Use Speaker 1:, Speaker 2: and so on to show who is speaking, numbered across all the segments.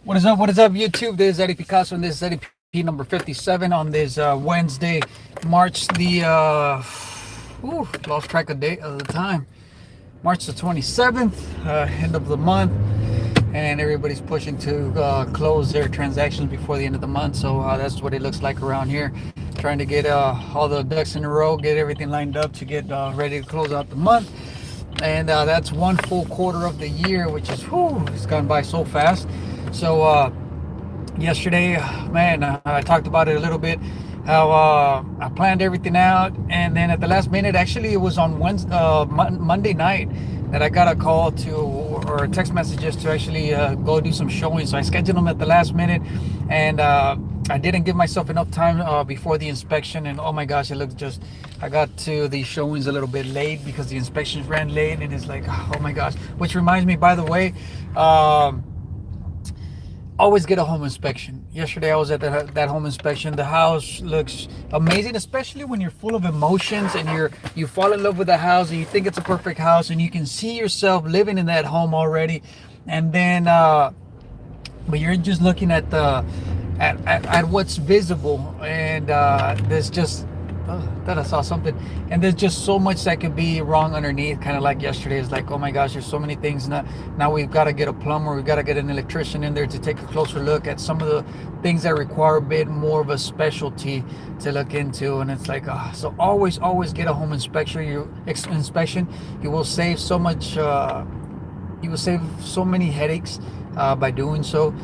Speaker 1: What is up? What is up, YouTube? This is Eddie Picasso, and this is EddieP number 57 on this Wednesday, March the lost track of date of the time. March the 27th, end of the month, and everybody's pushing to close their transactions before the end of the month. So that's what it looks like around here. Trying to get all the ducks in a row, get everything lined up to get ready to close out the month. And that's one full quarter of the year, which is it's gone by so fast. So yesterday, man, I talked about it a little bit, how I planned everything out, and then at the last minute, actually it was on Monday night, that I got a call or a text messages to actually go do some showings. So I scheduled them at the last minute, and I didn't give myself enough time before the inspection, and oh my gosh, it looked just, I got to the showings a little bit late because the inspections ran late, and it's like, oh my gosh. Which reminds me, by the way, always get a home inspection. Yesterday I was at that home inspection. The house looks amazing, especially when you're full of emotions and you fall in love with the house and you think it's a perfect house and you can see yourself living in that home already. And then but you're just looking at what's visible, and there's just that I saw something, and there's just so much that could be wrong underneath. Kind of like yesterday, it's like, oh my gosh, there's so many things. Now we've got to get a plumber, we've got to get an electrician in there to take a closer look at some of the things that require a bit more of a specialty to look into. And it's like, so always get a home inspection. You will save so much. You will save so many headaches by doing so.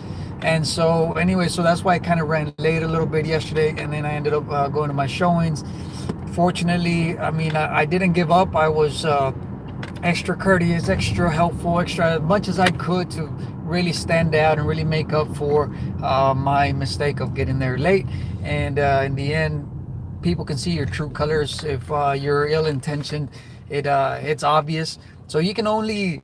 Speaker 1: And so anyway, so that's why I kind of ran late a little bit yesterday, and then I ended up going to my showings. Fortunately, I mean, I didn't give up. I was extra courteous, extra helpful, extra as much as I could to really stand out and really make up for my mistake of getting there late. And in the end, people can see your true colors. If you're ill-intentioned, it's obvious. So you can only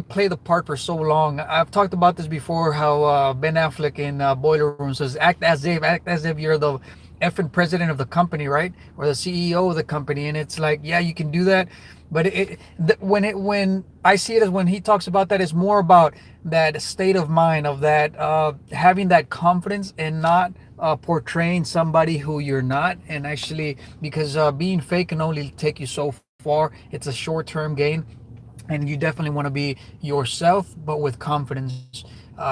Speaker 1: play the part for so long. I've talked about this before, how Ben Affleck in Boiler Room says, act as if you're the effing president of the company, right? Or the CEO of the company. And it's like, yeah, you can do that. But when I see it as, when he talks about that, it's more about that state of mind of that, having that confidence and not portraying somebody who you're not. And actually, because being fake can only take you so far. It's a short-term gain. And you definitely want to be yourself, but with confidence,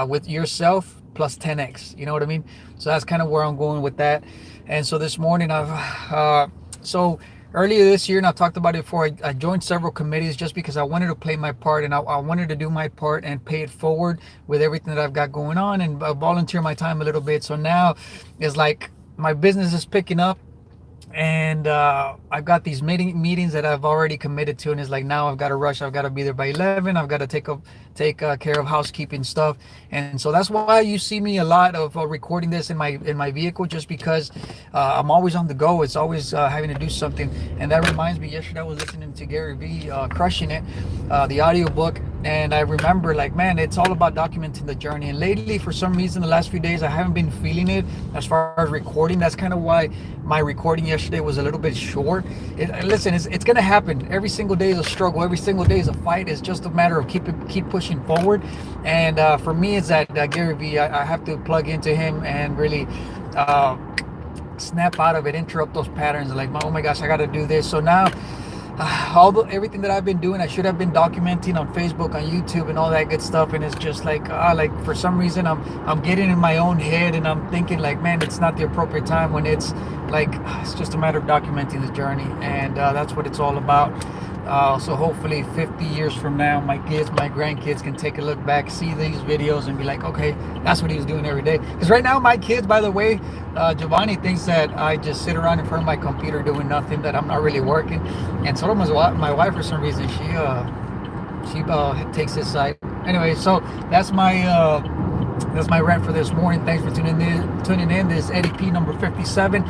Speaker 1: with yourself plus 10x. You know what I mean? So that's kind of where I'm going with that. And so this morning, so earlier this year, and I've talked about it before, I joined several committees just because I wanted to play my part, and I wanted to do my part and pay it forward with everything that I've got going on, and volunteer my time a little bit. So now it's like my business is picking up. And I've got these meetings that I've already committed to, and it's like, now I've got to rush. I've got to be there by 11. I've got to take care of housekeeping stuff. And so that's why you see me a lot of recording this in my vehicle, just because I'm always on the go. It's always having to do something. And that reminds me, yesterday I was listening to Gary Vee, Crushing It, the audiobook, and I remember, like, man, it's all about documenting the journey. And lately, for some reason, the last few days, I haven't been feeling it as far as recording. That's kind of why my recording yesterday was a little bit short. Listen, it's gonna happen. Every single day is a struggle. Every single day is a fight. It's just a matter of keep pushing forward. And for me, it's that Gary Vee. I have to plug into him and really snap out of it, interrupt those patterns. Like, oh my gosh, I got to do this. So now, everything that I've been doing, I should have been documenting on Facebook, on YouTube, and all that good stuff. And it's just like, for some reason, I'm getting in my own head, and I'm thinking, like, man, it's not the appropriate time, when it's like, it's just a matter of documenting the journey. And that's what it's all about. So hopefully 50 years from now, my grandkids can take a look back, see these videos, and be like, okay, that's what he was doing every day. Because right now, my kids, by the way, Giovanni thinks that I just sit around in front of my computer doing nothing, that I'm not really working. And so does my wife, for some reason. She takes his side. Anyway, so that's my rant for this morning. Thanks for tuning in. This is EddieP number 57.